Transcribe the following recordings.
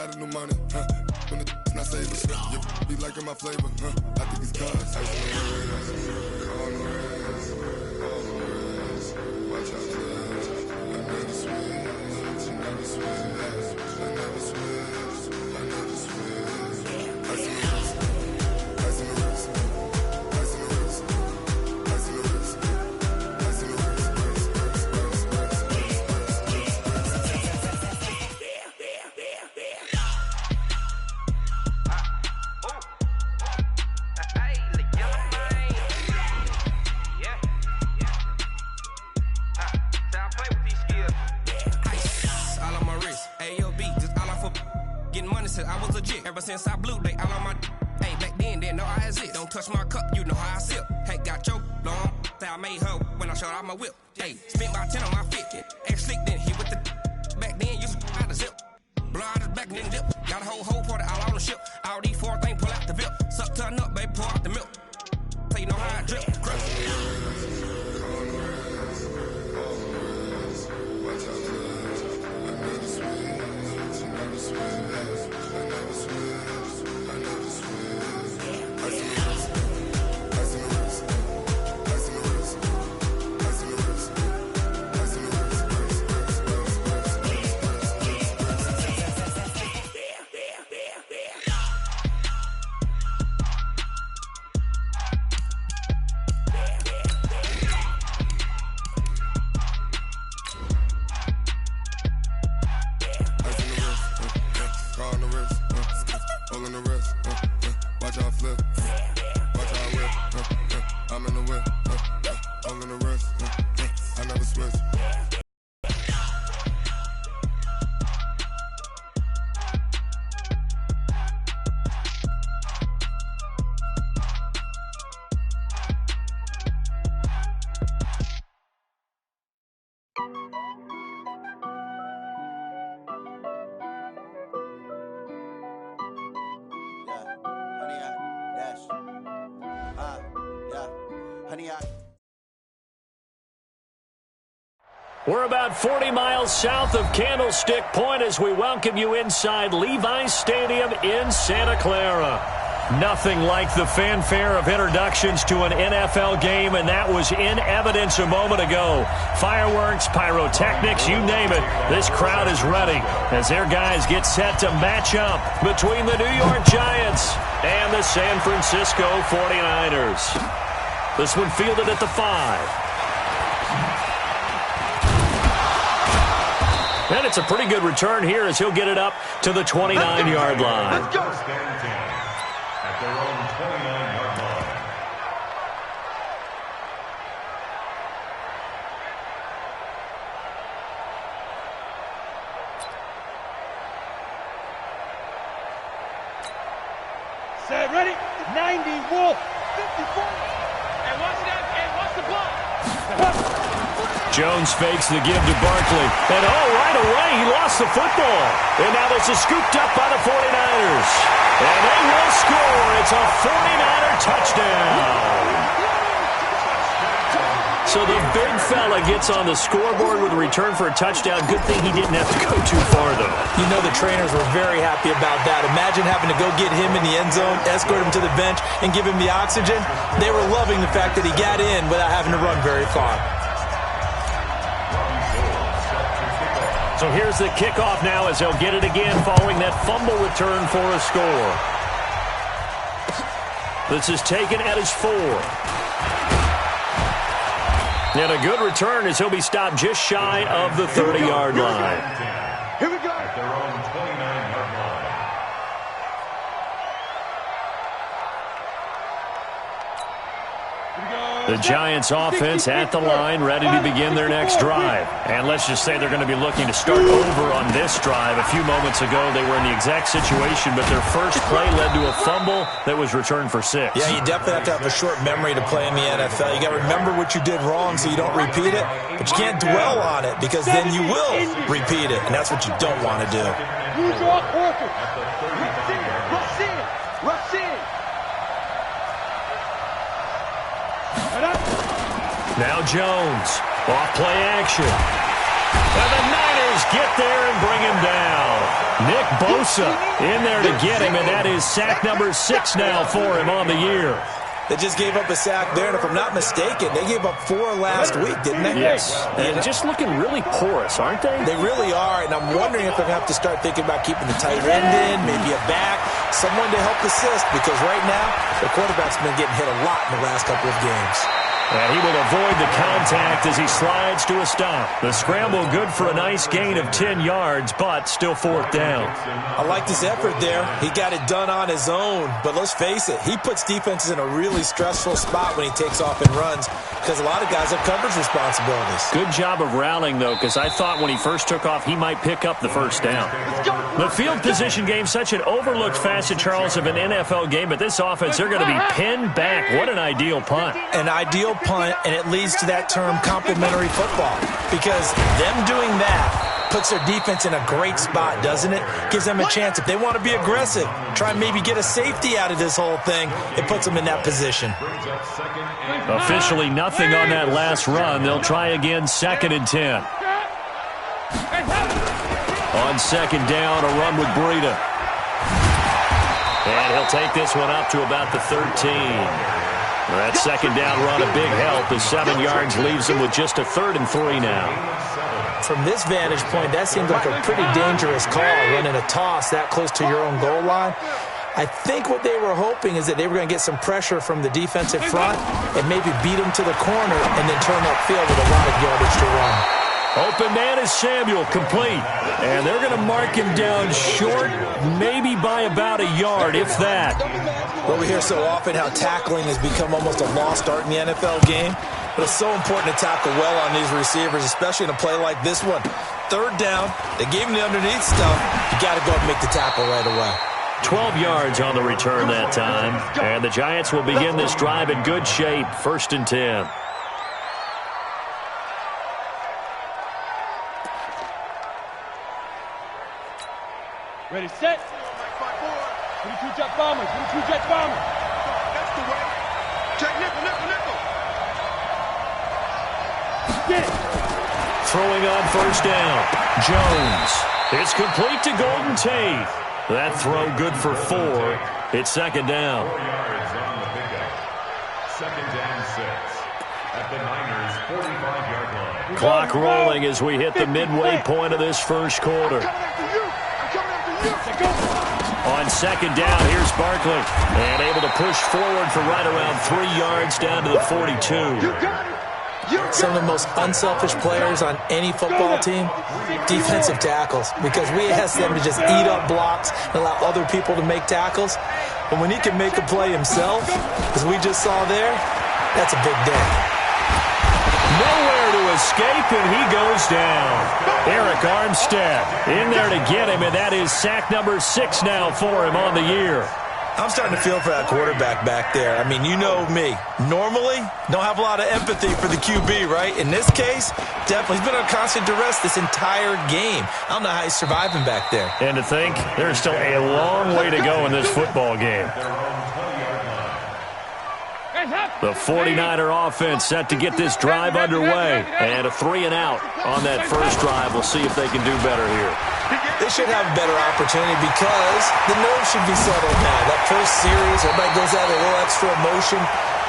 got a new money, when the not saving, yeah, be liking my flavor, I think it's cause. Ice on the wrist, on the wrist, watch out, I never switch, I never switch, I never switch, I never switch. Ice on the wrist, ice on the wrist, ice on the wrist, ice on the wrist, ice on the wrist. I was legit ever since I blew they all on my hey back then didn't know I exist. Don't touch my cup, you know how I sip. Hey, got your long say I made her when I showed out my whip. Hey, spent my 10 on my fit. Ex slick then hit with the back then used to out the zip. Blow out his back and then dip. Got a whole party all on the ship. All these four things pull out the VIP. Suck turn up, baby, pour out the milk. So you know how I drip. Crap. We're about 40 miles south of Candlestick Point as we welcome you inside Levi's Stadium in Santa Clara. Nothing like the fanfare of introductions to an NFL game, and that was in evidence a moment ago. Fireworks, pyrotechnics, you name it. This crowd is ready as their guys get set to match up between the New York Giants and the San Francisco 49ers. This one fielded at the 5. And it's a pretty good return here as he'll get it up to the 29-yard line. Let's go. At their own 29-yard line. Set, ready? 90, Wolf. 54. And watch that. And watch the block. Jones fakes the give to Barkley. And right away, he lost the football. And now this is scooped up by the 49ers. And they will score. It's a 49er touchdown. So the big fella gets on the scoreboard with a return for a touchdown. Good thing he didn't have to go too far, though. You know the trainers were very happy about that. Imagine having to go get him in the end zone, escort him to the bench, and give him the oxygen. They were loving the fact that he got in without having to run very far. So here's the kickoff now as they'll get it again following that fumble return for a score. This is taken at his 4. And a good return as he'll be stopped just shy of the 30-yard line. Here we go. At their own 29-yard line. The Giants offense at the line, ready to begin their next drive. And let's just say they're going to be looking to start over on this drive. A few moments ago, they were in the exact situation, but their first play led to a fumble that was returned for 6. Yeah, you definitely have to have a short memory to play in the NFL. You got to remember what you did wrong so you don't repeat it, but you can't dwell on it because then you will repeat it, and that's what you don't want to do. Use your quarter. Rush in. Rush in. Now Jones, off play action. And the Niners get there and bring him down. Nick Bosa in there to get him, and that is sack number 6 now for him on the year. They just gave up a sack there, and if I'm not mistaken, they gave up 4 last week, didn't they? Yes, and just looking really porous, aren't they? They really are, and I'm wondering if they're going to have to start thinking about keeping the tight end in, maybe a back, someone to help assist, because right now, the quarterback's been getting hit a lot in the last couple of games. And he will avoid the contact as he slides to a stop. The scramble good for a nice gain of 10 yards, but still 4th down. I like this effort there. He got it done on his own, but let's face it, he puts defenses in a really stressful spot when he takes off and runs because a lot of guys have coverage responsibilities. Good job of rallying, though, because I thought when he first took off, he might pick up the first down. The field position game, such an overlooked facet, Charles, of an NFL game, but this offense, they're going to be pinned back. What an ideal punt. An ideal punt, and it leads to that term complementary football, because them doing that puts their defense in a great spot, doesn't it? Gives them a chance. If they want to be aggressive, try and maybe get a safety out of this whole thing, it puts them in that position. Officially nothing on that last run. They'll try again, 2nd and 10. On 2nd down, a run with Breida. And he'll take this one up to about the 13. That 2nd down run, a big help. The 7 yards leaves him with just a 3rd and 3 now. From this vantage point, that seems like a pretty dangerous call, running a toss that close to your own goal line. I think what they were hoping is that they were going to get some pressure from the defensive front and maybe beat them to the corner and then turn upfield with a lot of yardage to run. Open man is Samuel, complete. And they're going to mark him down short, maybe by about a yard, if that. Well, we hear so often how tackling has become almost a lost art in the NFL game. But it's so important to tackle well on these receivers, especially in a play like this one. 3rd down, they gave him the underneath stuff. You got to go and make the tackle right away. 12 yards on the return that time. And the Giants will begin this drive in good shape, 1st and 10. Ready, set. 22 jet bombers. 22 jet bombers. That's the way. Check nickel. Get it. Throwing on 1st down. Jones. It's complete to Golden Tate. That throw good for 4. It's 2nd down. 4 yards on the pickup. 2nd and 6 at the Niners' 45-yard line. Clock rolling as we hit the midway point of this first quarter. On 2nd down, here's Barkley. And able to push forward for right around 3 yards down to the 42. Some of the most unselfish players on any football team, defensive tackles, because we ask them to just eat up blocks and allow other people to make tackles. But when he can make a play himself, as we just saw there, that's a big day. Nowhere to escape, and he goes down. Eric Armstead in there to get him, and that is sack number 6 now for him on the year. I'm starting to feel for that quarterback back there. I mean, you know me. Normally, don't have a lot of empathy for the QB, right? In this case, definitely. He's been on constant duress this entire game. I don't know how he's surviving back there. And to think, there's still a long way to go in this football game. The 49er offense set to get this drive underway. And a 3-and-out on that first drive. We'll see if they can do better here. They should have a better opportunity because the nerves should be settled now. That first series, everybody goes out with a little extra emotion.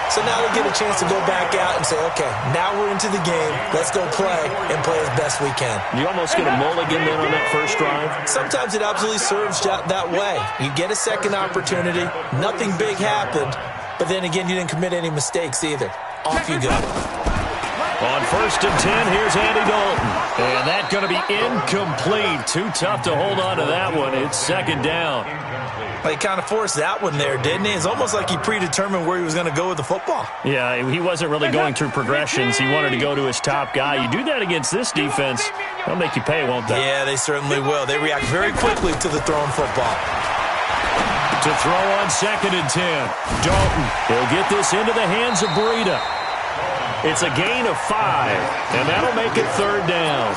So now they get a chance to go back out and say, okay, now we're into the game. Let's go play and play as best we can. You almost get a mulligan then on that first drive? Sometimes it absolutely serves that way. You get a second opportunity. Nothing big happened. But then again, you didn't commit any mistakes either. Off you go. On 1st and 10, here's Andy Dalton. And that's going to be incomplete. Too tough to hold on to that one. It's 2nd down. Well, he kind of forced that one there, didn't he? It's almost like he predetermined where he was going to go with the football. Yeah, he wasn't really going through progressions. He wanted to go to his top guy. You do that against this defense, they'll make you pay, won't they? Yeah, they certainly will. They react very quickly to the thrown football. To throw on 2nd and 10. Dalton, he'll get this into the hands of Breida. It's a gain of 5, and that'll make it 3rd down.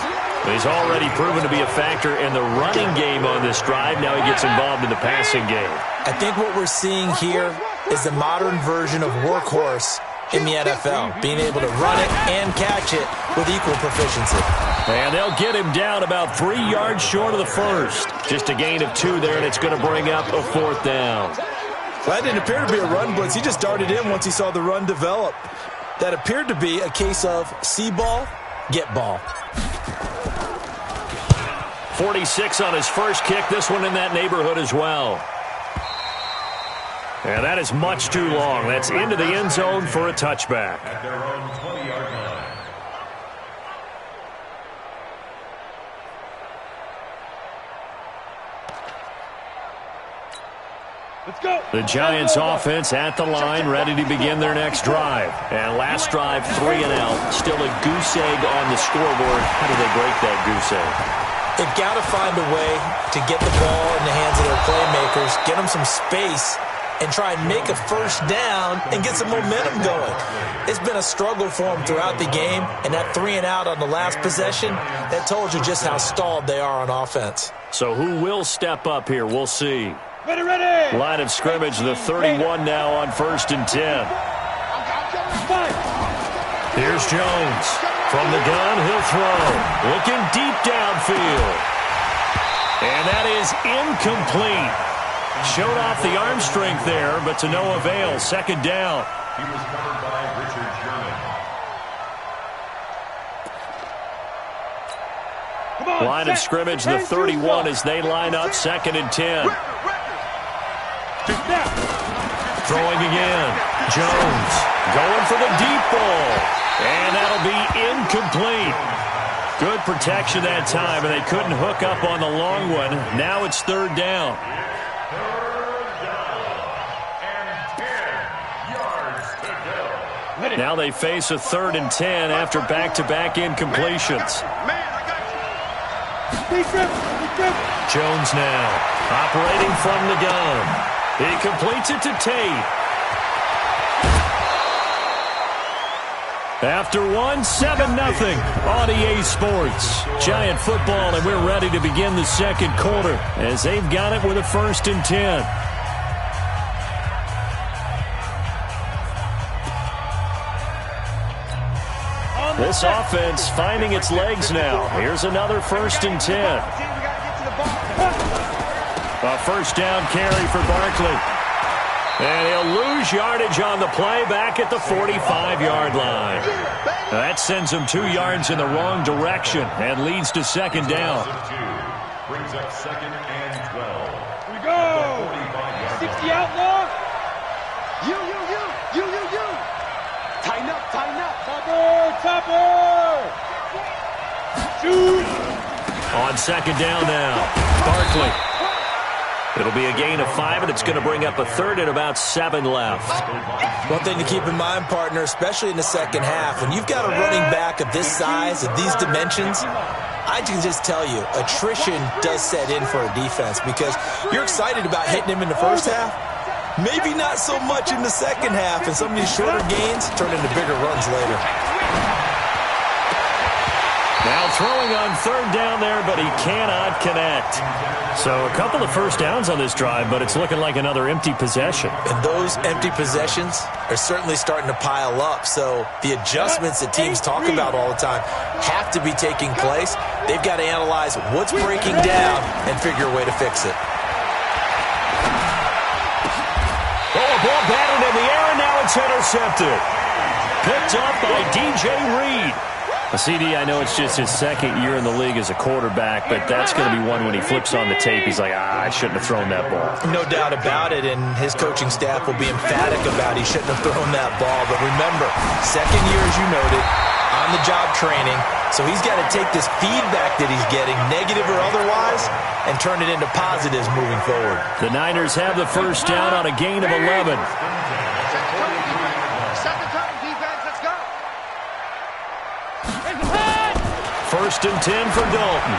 He's already proven to be a factor in the running game on this drive. Now he gets involved in the passing game. I think what we're seeing here is the modern version of workhorse in the NFL, being able to run it and catch it with equal proficiency. And they'll get him down about 3 yards short of the first. Just a gain of 2 there, and it's going to bring up a 4th down. Well, that didn't appear to be a run blitz. He just darted in once he saw the run develop. That appeared to be a case of see ball, get ball. 46 on his first kick. This one in that neighborhood as well. And that is much too long. That's into the end zone for a touchback. At their own 20-yard line. Let's go. The Giants offense at the line, ready to begin their next drive. And last drive, 3 and out. Still a goose egg on the scoreboard. How do they break that goose egg? They've got to find a way to get the ball in the hands of their playmakers, get them some space, and try and make a first down and get some momentum going. It's been a struggle for them throughout the game, and that 3 and out on the last possession, that told you just how stalled they are on offense. So who will step up here? We'll see. Ready, ready. Line of scrimmage, the 31 now on 1st and 10. Here's Jones. From the gun, he'll throw. Looking deep downfield. And that is incomplete. Showed off the arm strength there, but to no avail. 2nd down. He was covered by Richard Sherman. Line of scrimmage, the 31 as they line up 2nd and 10. Throwing again. Jones going for the deep ball. And that'll be incomplete. Good protection that time, and they couldn't hook up on the long one. Now it's 3rd down. 3rd down and 10 yards to go. Now they face a 3rd and 10 after back-to-back incompletions. Jones now operating from the gun. He completes it to Tate. After 1, 7-0 on EA Sports. Giant football, and we're ready to begin the 2nd quarter as they've got it with a 1st and 10. This offense finding its legs now. Here's another 1st and 10. A 1st down carry for Barkley. And he'll lose yardage on the play back at the 45-yard line. Now that sends him 2 yards in the wrong direction and leads to 2nd down. Brings up 2nd and 12. Here we go. 60 outlaw. You. Tighten up. Topper. Shoot. On 2nd down now, Barkley. It'll be a gain of 5, and it's going to bring up a 3rd and about 7 left. One thing to keep in mind, partner, especially in the second half, when you've got a running back of this size, of these dimensions, I can just tell you, attrition does set in for a defense because you're excited about hitting him in the first half. Maybe not so much in the second half, and some of these shorter gains turn into bigger runs later. Now throwing on 3rd down there, but he cannot connect. So a couple of 1st downs on this drive, but it's looking like another empty possession. And those empty possessions are certainly starting to pile up. So the adjustments that teams talk about all the time have to be taking place. They've got to analyze what's breaking down and figure a way to fix it. Oh, a ball batted in the air, and now it's intercepted. Picked up by DJ Reed. CD, I know it's just his 2nd year in the league as a quarterback, but that's going to be one when he flips on the tape. He's like, I shouldn't have thrown that ball. No doubt about it, and his coaching staff will be emphatic about he shouldn't have thrown that ball. But remember, 2nd year, as you noted, on-the-job training, so he's got to take this feedback that he's getting, negative or otherwise, and turn it into positives moving forward. The Niners have the 1st down on a gain of 11. First and 10 for Dalton.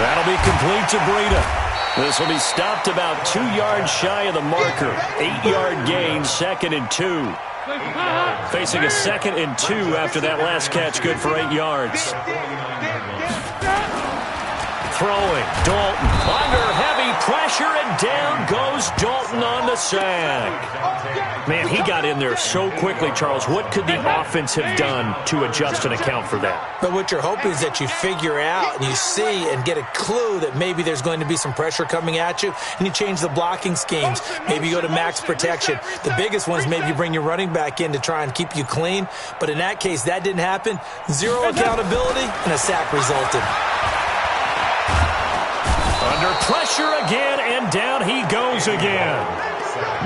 That'll be complete to Breida. This will be stopped about 2 yards shy of the marker. 8-yard gain, 2nd and 2. Facing a 2nd and 2 after that last catch, good for 8 yards. Throwing, Dalton under heavy pressure, and And down goes Dalton on the sack. Man, he got in there so quickly, Charles. What could the offense have done to adjust and account for that? But what you're hoping is that you figure out and you see and get a clue that maybe there's going to be some pressure coming at you, and you change the blocking schemes. Maybe you go to max protection. The biggest one is maybe you bring your running back in to try and keep you clean. But in that case, that didn't happen. Zero accountability, and a sack resulted. Under pressure again, and down he goes again.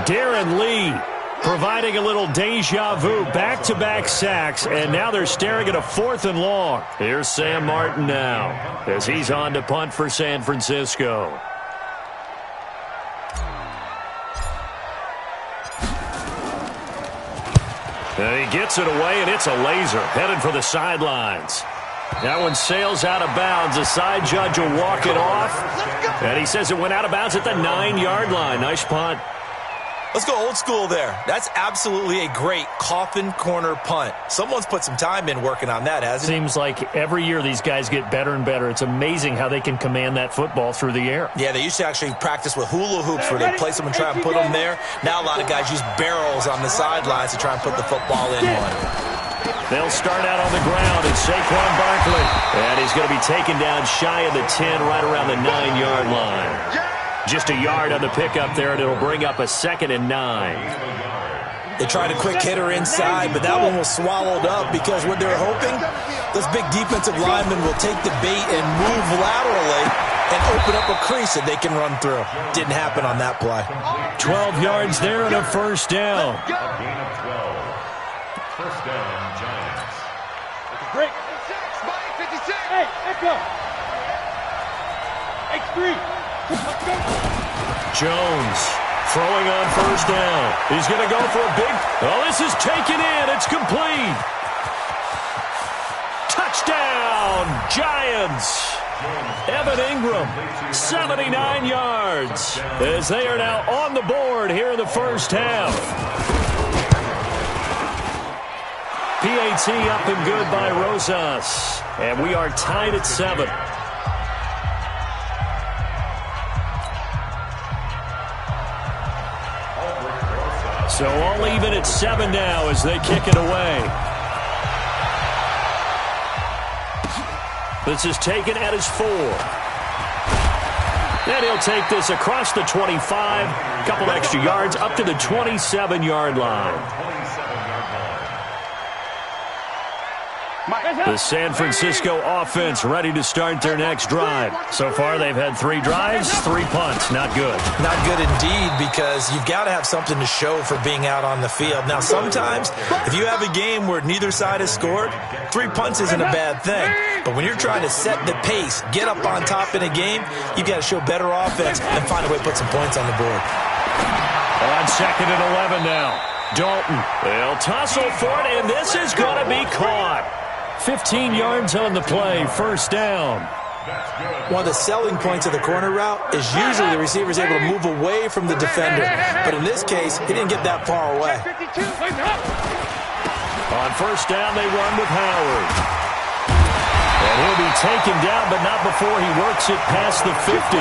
Darren Lee providing a little deja vu, back-to-back sacks, and now they're staring at a 4th and long. Here's Sam Martin now as he's on to punt for San Francisco. And he gets it away, and it's a laser headed for the sidelines. That one sails out of bounds. The side judge will walk it off, and he says it went out of bounds at the 9-yard line. Nice punt. Let's go old school there. That's absolutely a great coffin corner punt. Someone's put some time in working on that, hasn't he? Seems like every year these guys get better and better. It's amazing how they can command that football through the air. Yeah, they used to actually practice with hula hoops where they place them and try and put them there. Now a lot of guys use barrels on the sidelines to try and put the football in one. They'll start out on the ground. It's Saquon Barkley. And he's going to be taken down shy of the 10, right around the 9-yard line. Just a yard on the pickup there, and it'll bring up a 2nd and 9. They tried a quick hitter inside, but that one was swallowed up because what they're hoping, those big defensive linemen will take the bait and move laterally and open up a crease that they can run through. Didn't happen on that play. 12 yards there and a 1st down. A gain of 12. First down, Giants. Break. 56. Hey, echo. X3. Jones throwing on 1st down. He's going to go for a big... Oh, this is taken in. It's complete. Touchdown, Giants. Evan Ingram, 79 yards, as they are now on the board here in the 1st half. PAT up and good by Rosas, and we are tied at 7. So all even at 7 now as they kick it away. This is taken at his 4. And he'll take this across the 25. A couple extra yards up to the 27-yard line. The San Francisco offense ready to start their next drive. So far, they've had 3 drives, 3 punts. Not good. Not good indeed, because you've got to have something to show for being out on the field. Now, sometimes, if you have a game where neither side has scored, 3 punts isn't a bad thing. But when you're trying to set the pace, get up on top in a game, you've got to show better offense and find a way to put some points on the board. On 2nd and 11 now. Dalton. They'll tussle for it, and this is going to be caught. 15 yards on the play, 1st down. One of the selling points of the corner route is usually the receiver is able to move away from the defender. But in this case, he didn't get that far away. On 1st down, they run with Howard. And he'll be taken down, but not before he works it past the 50.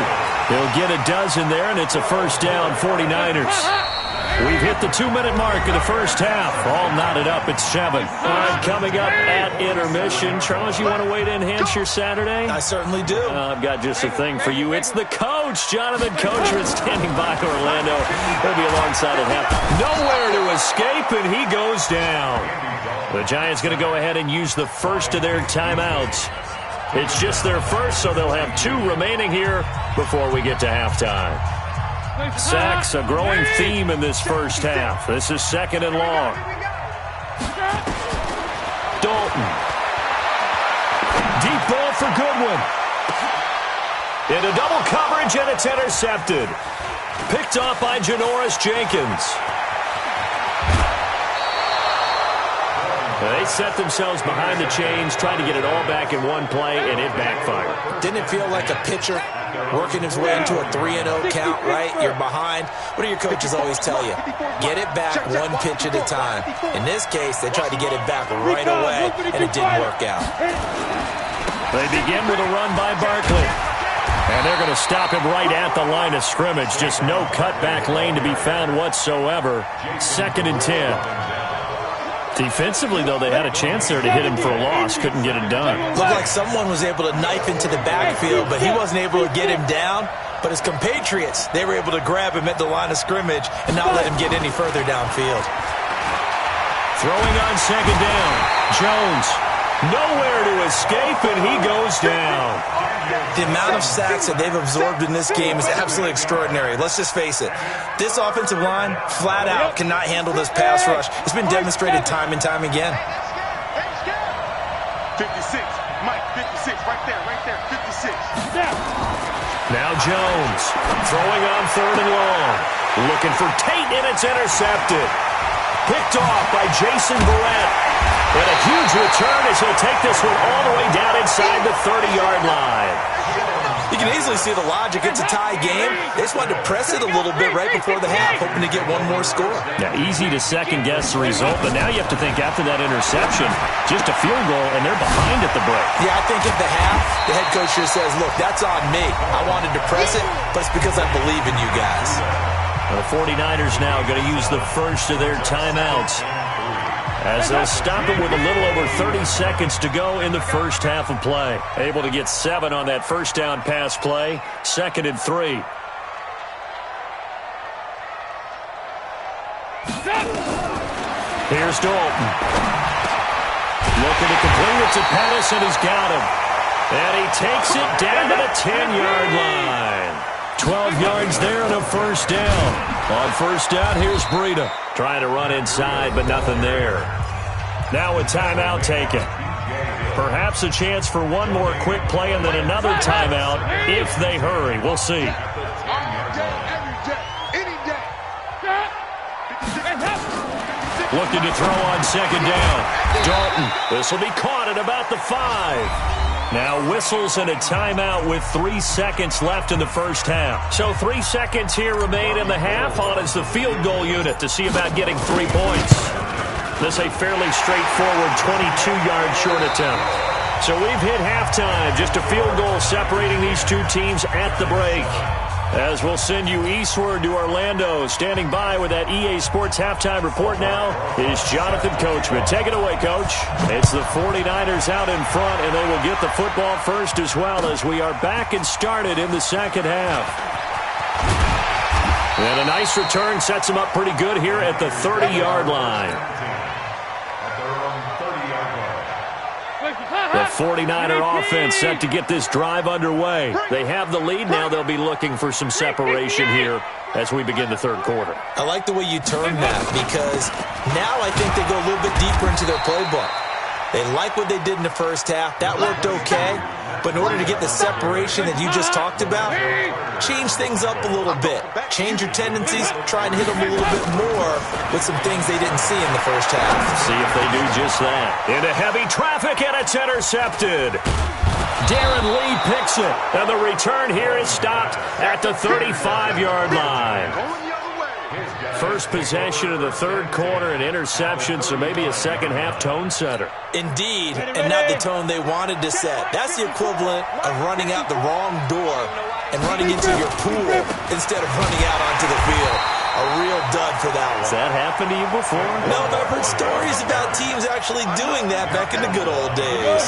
He'll get a dozen there, and it's a 1st down, 49ers. We've hit the 2-minute mark of the 1st half. All knotted up at 7. All right, coming up at intermission. Charles, you want a way to enhance your Saturday? I certainly do. I've got just a thing for you. It's the coach, Jonathan Coachman, standing by Orlando. He'll be alongside at half. Nowhere to escape, and he goes down. The Giants going to go ahead and use the first of their timeouts. It's just their first, so they'll have 2 remaining here before we get to halftime. Sacks, a growing theme in this 1st half. This is 2nd and long. Dalton. Deep ball for Goodwin. Into double coverage, and it's intercepted. Picked off by Janoris Jenkins. They set themselves behind the chains, trying to get it all back in one play, and it backfired. Didn't it feel like a pitcher working his way into a 3-0 count, right? You're behind. What do your coaches always tell you? Get it back 1 pitch at a time. In this case, they tried to get it back right away, and it didn't work out. They begin with a run by Barkley. And they're going to stop him right at the line of scrimmage. Just no cutback lane to be found whatsoever. 2nd and 10. Defensively, though, they had a chance there to hit him for a loss. Couldn't get it done. Looked like someone was able to knife into the backfield, but he wasn't able to get him down. But his compatriots, they were able to grab him at the line of scrimmage and not let him get any further downfield. Throwing on 2nd down. Jones, nowhere to escape, and he goes down. The amount of sacks that they've absorbed in this game is absolutely extraordinary. Let's just face it. This offensive line, flat out, cannot handle this pass rush. It's been demonstrated time and time again. 56. Mike, 56. Right there, 56. Now Jones, throwing on 3rd and long. Looking for Tate, and it's intercepted. Picked off by Jason Barrett. And a huge return as he'll take this one all the way down inside the 30-yard line. You can easily see the logic. It's a tie game. They just wanted to press it a little bit right before the half, hoping to get one more score. Yeah, easy to second-guess the result, but now you have to think after that interception, just a field goal, and they're behind at the break. Yeah, I think at the half, the head coach just says, look, that's on me. I wanted to press it, but it's because I believe in you guys. Well, the 49ers now going to use the first of their timeouts as they'll stop it with a little over 30 seconds to go in the first half of play. Able to get 7 on that first down pass play. 2nd and 3. Here's Dalton. Looking to complete it to Pettis, and he's got him. And he takes it down to the 10-yard line. 12 yards there and a first down. On first down, here's Breida. Trying to run inside, but nothing there. Now a timeout taken. Perhaps a chance for one more quick play and then another timeout if they hurry. We'll see. Looking to throw on 2nd down. Dalton. This will be caught at about the 5. Now whistles and a timeout with 3 seconds left in the first half. So 3 seconds here remain in the half. On is the field goal unit to see about getting 3 points. This a fairly straightforward 22-yard short attempt. So we've hit halftime. Just a field goal separating these two teams at the break. As we'll send you eastward to Orlando. Standing by with that EA Sports halftime report now is Jonathan Coachman. Take it away, Coach. It's the 49ers out in front, and they will get the football first as well as we are back and started in the second half. And a nice return sets them up pretty good here at the 30-yard line. The 49er offense set to get this drive underway. They have the lead. Now they'll be looking for some separation here as we begin the third quarter. I like the way you term that because now I think they go a little bit deeper into their playbook. They like what they did in the first half. That worked okay. But in order to get the separation that you just talked about, change things up a little bit. Change your tendencies. Try and hit them a little bit more with some things they didn't see in the first half. See if they do just that. Into heavy traffic, and it's intercepted. Darren Lee picks it. And the return here is stopped at the 35-yard line. First possession of the third quarter, an interception, so maybe a second-half tone setter. Indeed, and not the tone they wanted to set. That's the equivalent of running out the wrong door and running into your pool instead of running out onto the field. A real dud for that one. Has that happened to you before? No, but I've heard stories about teams actually doing that back in the good old days.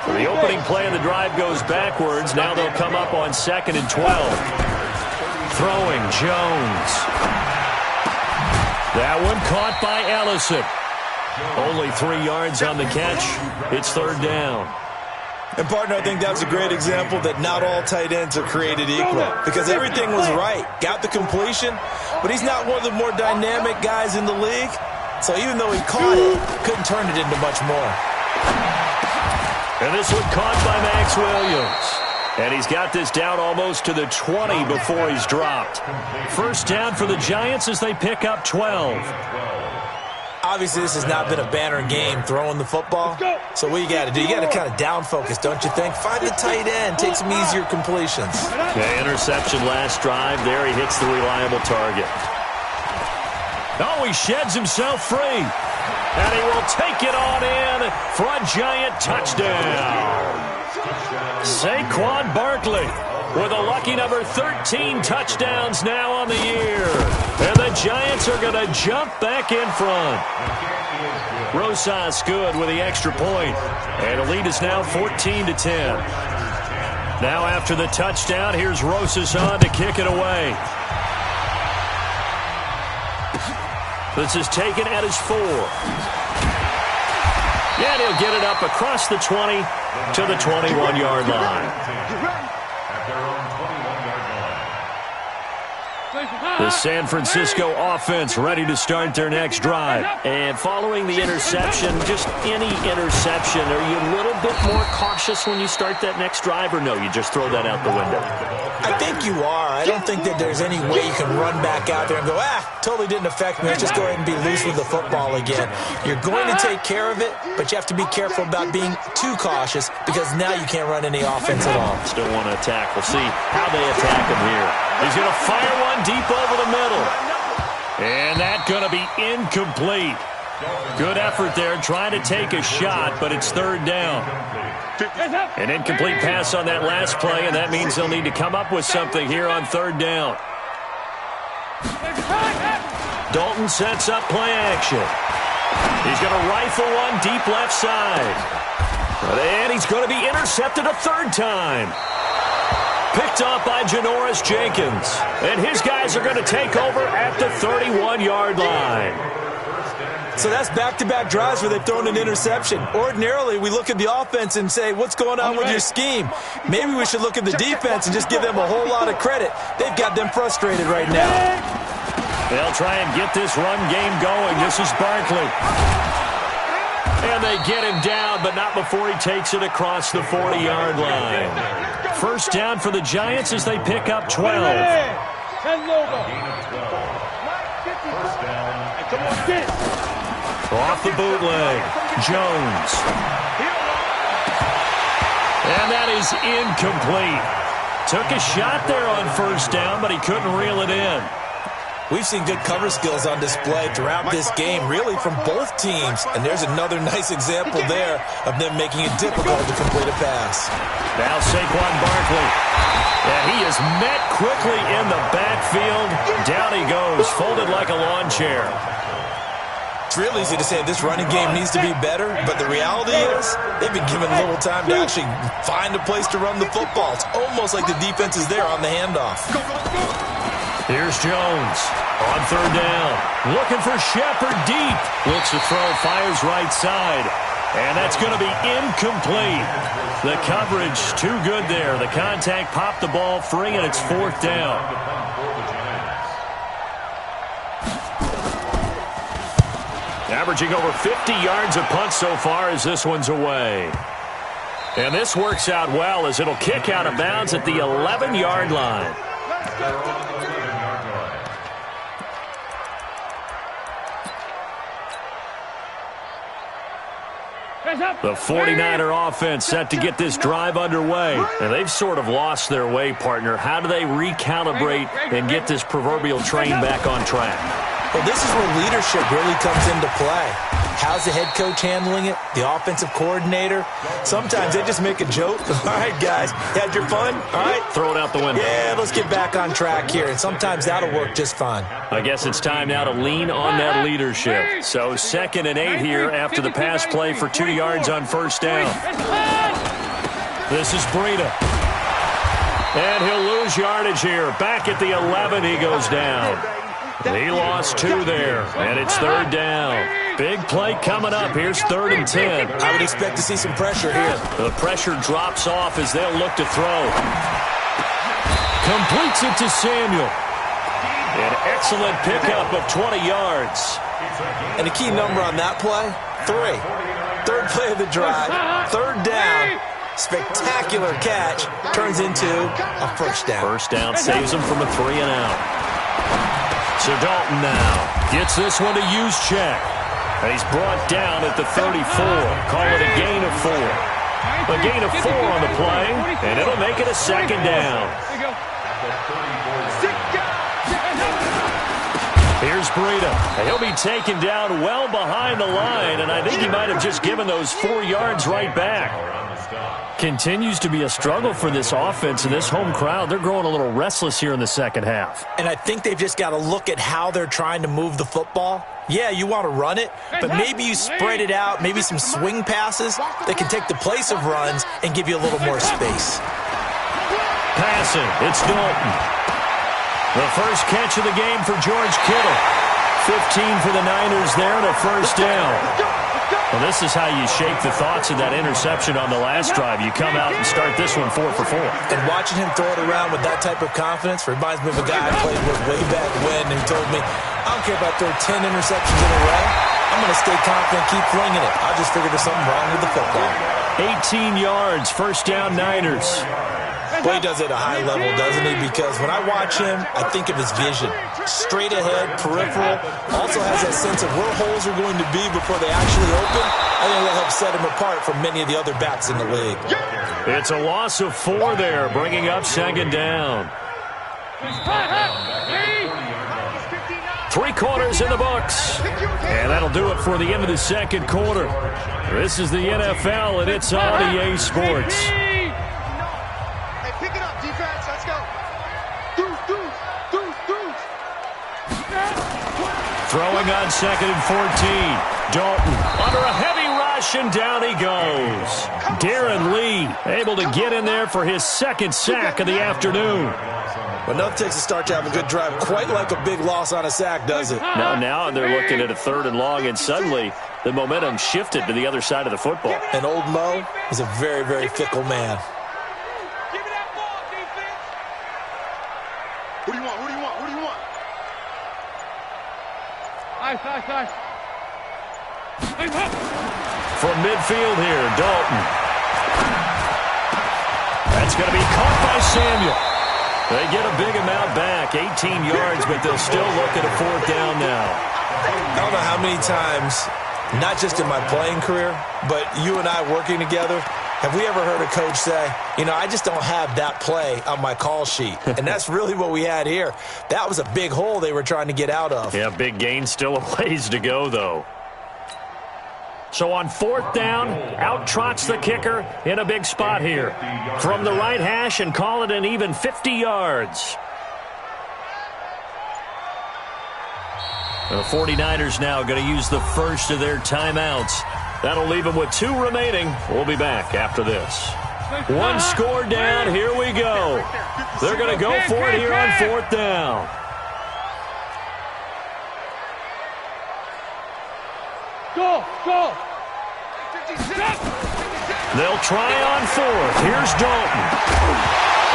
So the opening play of the drive goes backwards. Now they'll come up on 2nd and 12. Throwing, Jones. That one caught by Ellison. Only 3 yards on the catch. It's third down. And, partner, I think that's a great example that not all tight ends are created equal because everything was right. Got the completion, but he's not one of the more dynamic guys in the league. So even though he caught it, couldn't turn it into much more. And this one caught by Max Williams. And he's got this down almost to the 20 before he's dropped. First down for the Giants as they pick up 12. Obviously, this has not been a banner game throwing the football. So what you got to do, you got to kind of down focus, don't you think? Find the tight end, take some easier completions. Yeah, interception last drive. There he hits the reliable target. Oh, he sheds himself free. And he will take it on in for a Giant touchdown. Saquon Barkley with a lucky number 13 touchdowns now on the year. And the Giants are going to jump back in front. Rosas good with the extra point. And the lead is now 14-10. Now after the touchdown, here's Rosas on to kick it away. This is taken at his 4. And he'll get it up across the 20 to the 21-yard line. At their own 21-yard line. The San Francisco offense ready to start their next drive. And following the interception, just any interception, are you a little bit more cautious when you start that next drive, or no, you just throw that out the window? I think you are. I don't think that there's any way you can run back out there and go, totally didn't affect me. Let's just go ahead and be loose with the football again. You're going to take care of it, but you have to be careful about being too cautious because now you can't run any offense at all. Still want to attack. We'll see how they attack him here. He's going to fire one deep over the middle. And that's going to be incomplete. Good effort there trying to take a shot, but it's third down. An incomplete pass on that last play, and that means they'll need to come up with something here on third down. Dalton sets up play action. He's going to rifle one deep left side. And he's going to be intercepted a third time. Picked off by Janoris Jenkins. And his guys are going to take over at the 31-yard line. So that's back-to-back drives where they've thrown an interception. Ordinarily, we look at the offense and say, what's going on with your scheme? Maybe we should look at the defense and just give them a whole lot of credit. They've got them frustrated right now. They'll try and get this run game going. This is Barkley. And they get him down, but not before he takes it across the 40-yard line. First down for the Giants as they pick up 12. First down. Come on, get it. Off the bootleg, Jones. And that is incomplete. Took a shot there on first down, but he couldn't reel it in. We've seen good cover skills on display throughout this game, really from both teams. And there's another nice example there of them making it difficult to complete a pass. Now Saquon Barkley. And he is met quickly in the backfield. Down he goes, folded like a lawn chair. It's real easy to say this running game needs to be better, but the reality is they've been given little time to actually find a place to run the football. It's almost like the defense is there on the handoff. Here's Jones on third down. Looking for Shepard deep. Looks to throw, fires right side. And that's going to be incomplete. The coverage too good there. The contact popped the ball free, and it's fourth down. Averaging over 50 yards a punt so far as this one's away. And this works out well as it'll kick out of bounds at the 11-yard line. The 49er offense set to get this drive underway. And they've sort of lost their way, partner. How do they recalibrate and get this proverbial train back on track? Well, this is where leadership really comes into play. How's the head coach handling it? The offensive coordinator? Sometimes they just make a joke. All right, guys, had your fun? All right. Throw it out the window. Yeah, let's get back on track here. And sometimes that'll work just fine. I guess it's time now to lean on that leadership. So 2nd and 8 here after the pass play for 2 yards on first down. This is Breida. And he'll lose yardage here. Back at the 11, he goes down. He lost 2 there, and it's third down. Big play coming up. Here's 3rd and 10. I would expect to see some pressure here. The pressure drops off as they'll look to throw. Completes it to Samuel. An excellent pickup of 20 yards. And a key number on that play, 3. Third play of the drive, third down. Spectacular catch turns into a first down. First down saves him from a 3 and out. So Dalton now gets this one to use check. And he's brought down at the 34. Call it a gain of 4. A gain of 4 on the play, and it'll make it a second down. Here's Breida. He'll be taken down well behind the line, and I think he might have just given those 4 yards right back. Continues to be a struggle for this offense and this home crowd. They're growing a little restless here in the second half. And I think they've just got to look at how they're trying to move the football. Yeah, you want to run it, but maybe you spread it out, maybe some swing passes that can take the place of runs and give you a little more space. Passing, it's Dalton. The first catch of the game for George Kittle. 15 for the Niners there and a first down. Well, this is how you shake the thoughts of that interception on the last drive. You come out and start this one 4 for 4. And watching him throw it around with that type of confidence reminds me of a guy I played with way back when, and he told me, I don't care if I throw 10 interceptions in a row. I'm going to stay confident, keep flinging it. I just figured there's something wrong with the football. 18 yards, first down Niners. Boy, he does it at a high level, doesn't he? Because when I watch him, I think of his vision. Straight ahead, peripheral. Also has that sense of where holes are going to be before they actually open. I think that'll help set him apart from many of the other backs in the league. It's a loss of 4 there, bringing up second down. 3 quarters in the books. And that'll do it for the end of the second quarter. This is the NFL, and it's on EA Sports. Pick it up, defense. Let's go. Throwing on second and 14. Dalton under a heavy rush, and down he goes. Darren Lee able to get in there for his second sack of the afternoon. But nothing takes a start to have a good drive quite like a big loss on a sack, does it? Now they're looking at a 3rd and long, and suddenly the momentum shifted to the other side of the football. And old Mo is a very, very fickle man. Who do you want? Who do you want? Who do you want? Nice. From midfield here, Dalton. That's going to be caught by Samuel. They get a big amount back, 18 yards, but they'll still look at a 4th down now. I don't know how many times, not just in my playing career, but you and I working together, have we ever heard a coach say, you know, I just don't have that play on my call sheet? And that's really what we had here. That was a big hole they were trying to get out of. Yeah, big gain, still a ways to go, though. So on 4th down, out trots the kicker in a big spot here. From the right hash, and call it an even 50 yards. The 49ers now going to use the first of their timeouts. That'll leave them with 2 remaining. We'll be back after this. 1 score down. Here we go. They're going to go for it here on 4th down. Go. They'll try on 4th. Here's Dalton.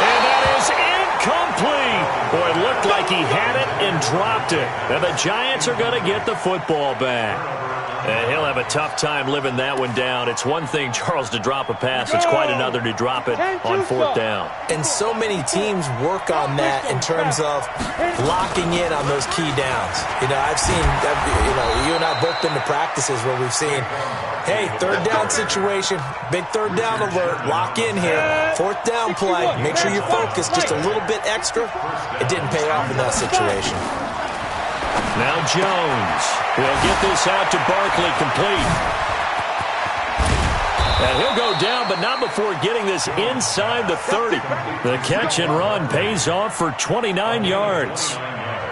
And that is incomplete. Boy, it looked like he had it and dropped it. And the Giants are going to get the football back. And he'll have a tough time living that one down. It's one thing, Charles, to drop a pass. It's quite another to drop it on 4th down. And so many teams work on that in terms of locking in on those key downs. You know, I've seen, you and I both been to practices where we've seen, hey, 3rd down situation, big 3rd down alert, lock in here. 4th down play, make sure you're focused just a little bit extra. It didn't pay off in that situation. Now Jones will get this out to Barkley, complete. And he'll go down, but not before getting this inside the 30. The catch and run pays off for 29 yards.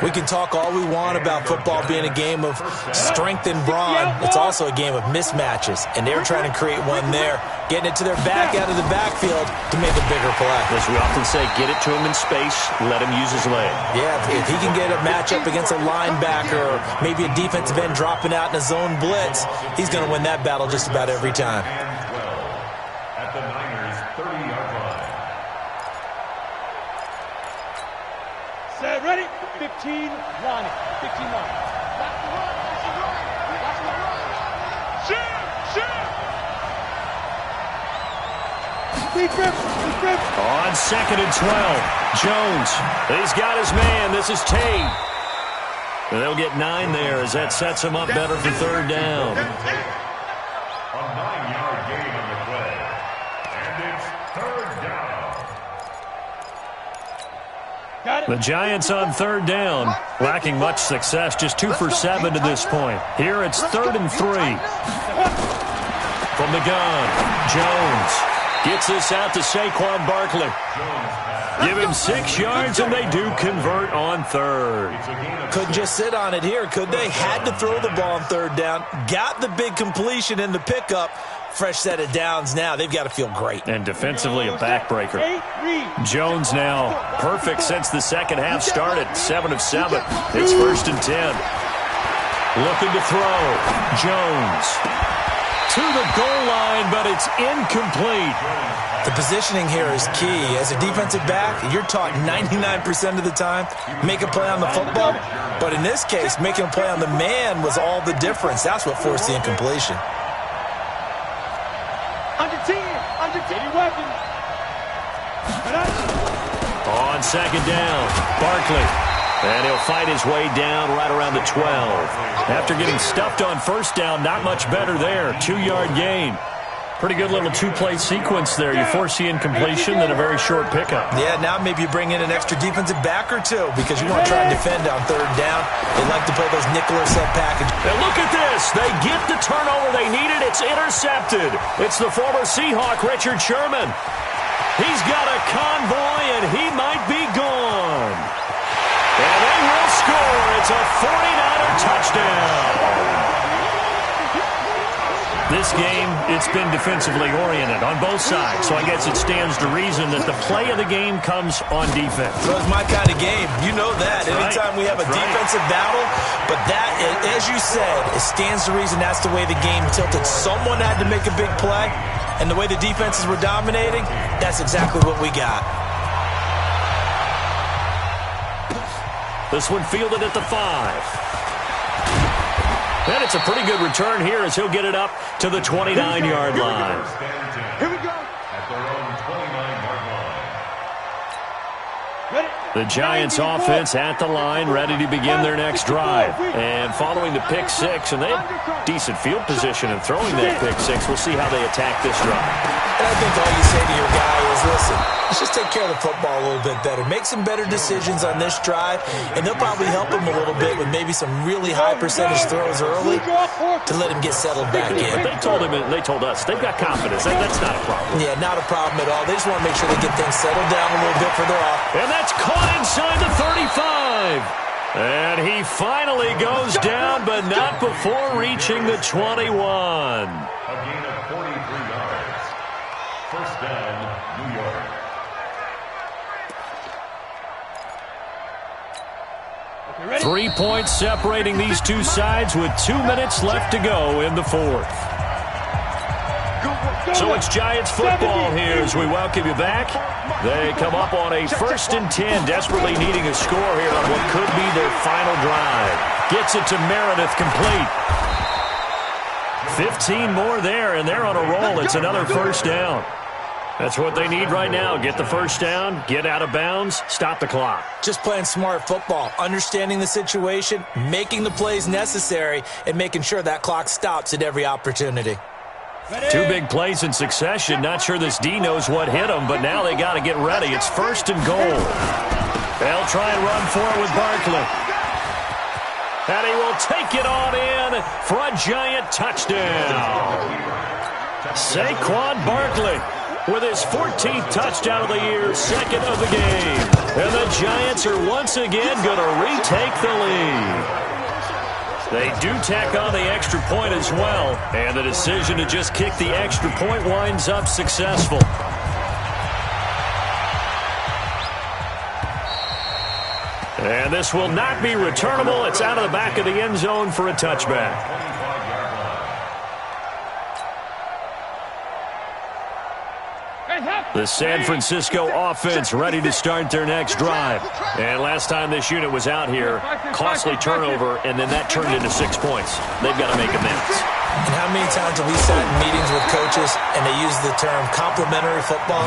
We can talk all we want about football being a game of strength and brawn. It's also a game of mismatches, and they're trying to create one there, getting it to their back out of the backfield to make a bigger play. As we often say, get it to him in space, let him use his leg. Yeah, if he can get a matchup against a linebacker or maybe a defensive end dropping out in a zone blitz, he's going to win that battle just about every time. At the Niners' 30-yard line. Set, ready? 15 line. 15 line. Watch the run. Watch the run. Shoot. Deep grip. On 2nd and 12, Jones. He's got his man. This is Tate. And they'll get 9 there as that sets him up better for 3rd down. A 9-yard gain on the play. And it's 3rd down. Got it. The Giants on 3rd down, lacking much success, just 2 for 7 to this point. Here it's 3rd and 3. From the gun, Jones. Gets this out to Saquon Barkley. Give him 6 yards, and they do convert on third. Couldn't just sit on it here, could they? Had to throw the ball on third down. Got the big completion in the pickup. Fresh set of downs now. They've got to feel great. And defensively, a backbreaker. Jones now perfect since the second half started. 7 of 7. It's 1st and 10. Looking to throw. Jones to the goal line, but it's incomplete. The positioning here is key. As a defensive back, you're taught 99% of the time, make a play on the football. But in this case, making a play on the man was all the difference. That's what forced the incompletion. Under 10, any weapons. On second down, Barkley. And he'll fight his way down right around the 12. After getting stuffed on first down, not much better there. 2-yard gain. Pretty good little 2-play sequence there. You force the incompletion, then a very short pickup. Yeah, now maybe you bring in an extra defensive back or two because you want to try and defend on third down. They like to play those nickel or sub packages. And look at this. They get the turnover they needed. It's intercepted. It's the former Seahawk, Richard Sherman. He's got a convoy, and he might be gone. And they will score. It's a 49er touchdown. This game, it's been defensively oriented on both sides, so I guess it stands to reason that the play of the game comes on defense. So it's my kind of game. You know that. Anytime we have a defensive battle, but that, as you said, it stands to reason that's the way the game tilted. Someone had to make a big play, and the way the defenses were dominating, that's exactly what we got. This one fielded at the 5. And it's a pretty good return here as he'll get it up to the 29-yard line. Here we go. At their own 29-yard line. The Giants offense at the line, ready to begin their next drive. And following the pick 6, and they have decent field position in throwing that pick 6. We'll see how they attack this drive. And I think all you say to your guy is, listen, let's just take care of the football a little bit better. Make some better decisions on this drive, and they'll probably help him a little bit with maybe some really high percentage throws early to let him get settled back in. But they told us they've got confidence. That's not a problem. Yeah, not a problem at all. They just want to make sure they get things settled down a little bit for their off. And that's caught inside the 35. And he finally goes down, but not before reaching the 21. A gain of 43 yards. First down, New York. Okay, 3 points separating these two sides with 2 minutes left to go in the fourth. So it's Giants football here as we welcome you back. They come up on a 1st and 10, desperately needing a score here on what could be their final drive. Gets it to Meredith, complete. 15 more there, and they're on a roll. It's another first down. That's what they need right now. Get the first down, get out of bounds, stop the clock. Just playing smart football, understanding the situation, making the plays necessary, and making sure that clock stops at every opportunity. 2 big plays in succession. Not sure this D knows what hit him, but now they got to get ready. It's 1st and goal. They'll try and run for it with Barkley. And he will take it on in for a Giant touchdown. Saquon Barkley with his 14th touchdown of the year, 2nd of the game. And the Giants are once again going to retake the lead. They do tack on the extra point as well, and the decision to just kick the extra point winds up successful. And this will not be returnable. It's out of the back of the end zone for a touchback. The San Francisco offense ready to start their next drive. And last time this unit was out here, costly turnover, and then that turned into 6 points. They've got to make amends. And how many times have we sat in meetings with coaches and they use the term complementary football?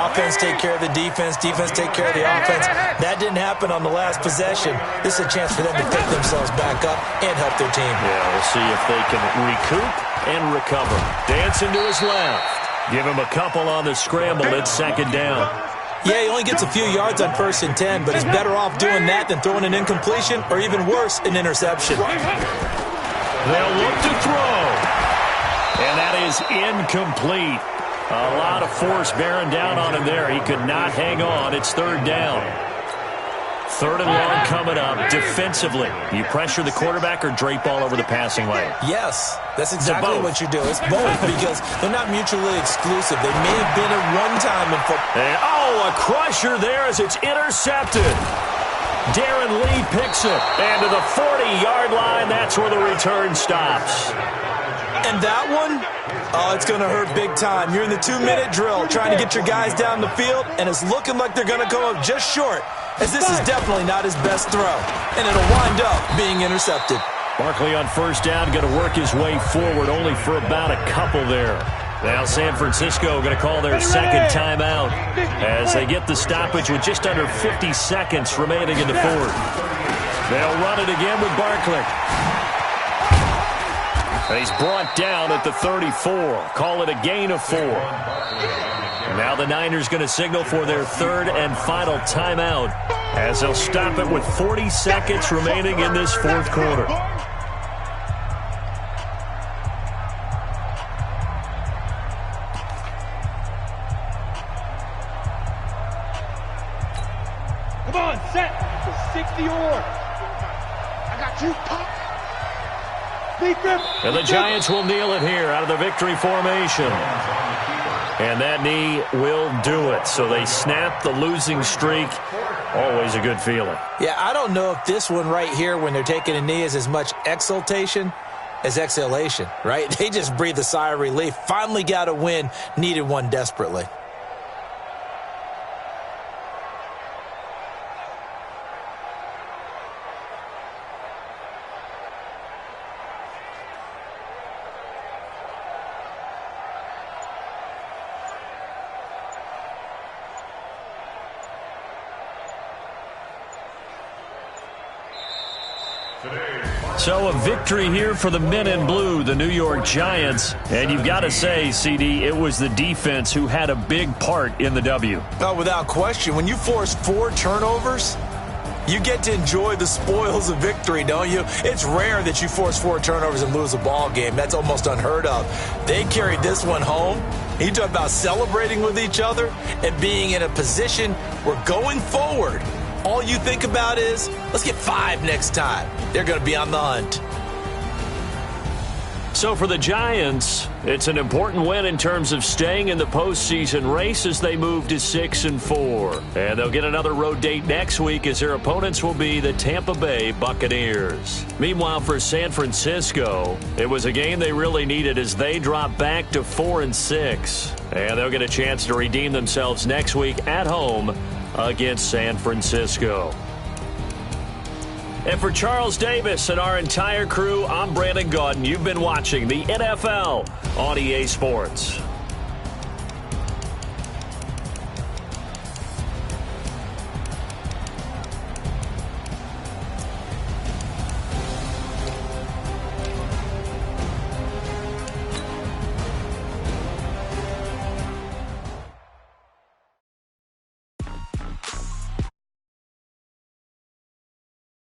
Offense take care of the defense, defense take care of the offense. That didn't happen on the last possession. This is a chance for them to pick themselves back up and help their team. Yeah, we'll see if they can recoup and recover. Dancing to his left. Give him a couple on the scramble. It's 2nd down. Yeah, he only gets a few yards on 1st and 10, but he's better off doing that than throwing an incompletion or even worse, an interception. They'll look to throw. And that is incomplete. A lot of force bearing down on him there. He could not hang on. It's third down. Third and long coming up. Defensively, you pressure the quarterback or drape all over the passing lane? Yes, that's exactly what you do. It's both because they're not mutually exclusive. They may have been at one time in football. And, a crusher there as it's intercepted. Darren Lee picks it. And to the 40-yard line, that's where the return stops. And that one, it's going to hurt big time. You're in the 2-minute drill trying to get your guys down the field, and it's looking like they're going to come up just short, as this is definitely not his best throw, and it'll wind up being intercepted. Barkley on first down, going to work his way forward, only for about a couple there. Now San Francisco going to call their second timeout as they get the stoppage with just under 50 seconds remaining in the fourth. They'll run it again with Barkley. And he's brought down at the 34. Call it a gain of 4. Now the Niners going to signal for their third and final timeout as they'll stop it with 40 seconds remaining in this fourth quarter. Come on, set for 60 or. I got you, pop. And the Giants will kneel it here out of the victory formation. And that knee will do it. So they snap the losing streak. Always a good feeling. Yeah, I don't know if this one right here when they're taking a knee is as much exultation as exhalation, right? They just breathe a sigh of relief. Finally got a win. Needed one desperately. So a victory here for the men in blue, the New York Giants. And you've got to say, CD, it was the defense who had a big part in the W. Oh, without question. When you force 4 turnovers, you get to enjoy the spoils of victory, don't you? It's rare that you force 4 turnovers and lose a ball game. That's almost unheard of. They carried this one home. You talk about celebrating with each other and being in a position where going forward, all you think about is, let's get 5 next time. They're going to be on the hunt. So for the Giants, it's an important win in terms of staying in the postseason race as they move to 6-4. And they'll get another road date next week as their opponents will be the Tampa Bay Buccaneers. Meanwhile, for San Francisco, it was a game they really needed as they drop back to 4-6. And they'll get a chance to redeem themselves next week at home against San Francisco. And for Charles Davis and our entire crew, I'm Brandon Gaudin. You've been watching the NFL on EA Sports.